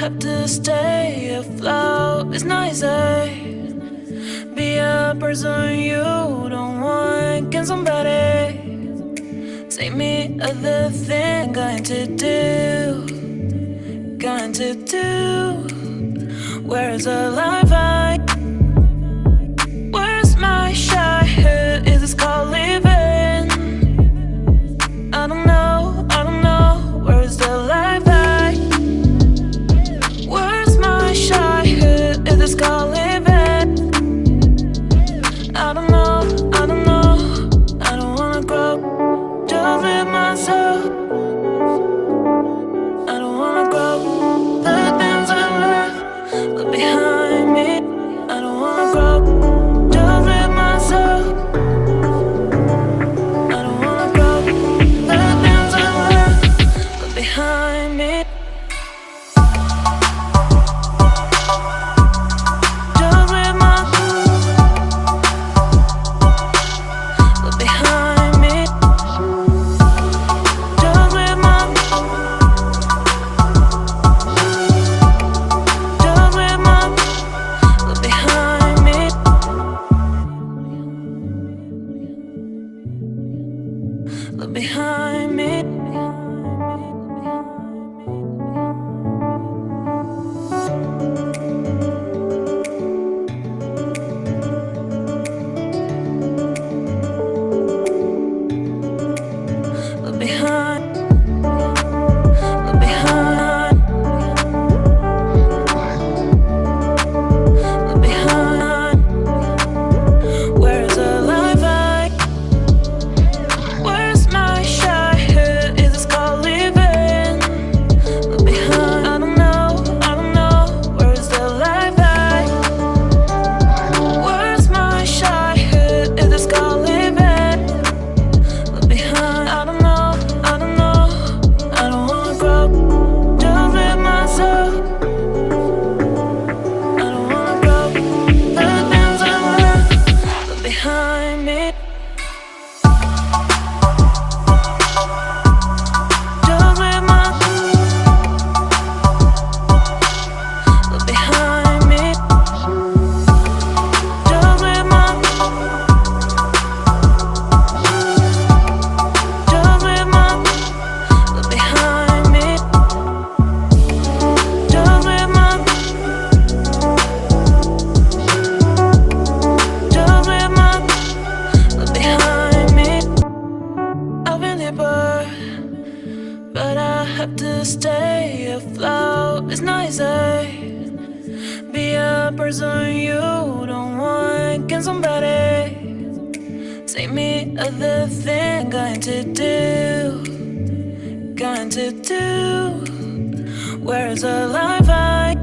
have to stay afloat. It's not easy. Be a person you don't want. Can somebody take me other thing? Going to do. Where's the life I? Where's my shy? Who is this called living? I don't know. Where's the life I? Where's my shy? Who is this called living? I don't know. I don't wanna grow. Just with myself. I don't wanna grow. The things I left behind me. I don't wanna grow. Just with myself. I don't wanna grow. The things I left behind me. Just with myself. Behind me. Just with myself. Look behind me. Look behind. Look behind. Look behind. Where's the life I? Where's my shy? Who is this called living? Look behind. I don't know. Where's the life I? Where's my shy? Who is this called living? Look behind. I don't know. I don't wanna grow. Just with myself. I don't wanna grow. The things I left behind me. Just with myself. Look behind me. Just with myself. Just with myself. Look behind me. Just with myself. Just with myself. Look behind me. I've been here before, but I have to stay afloat. It's not easy. Be a person you don't want. Can somebody take me other thing? Going to do. Where's the life I?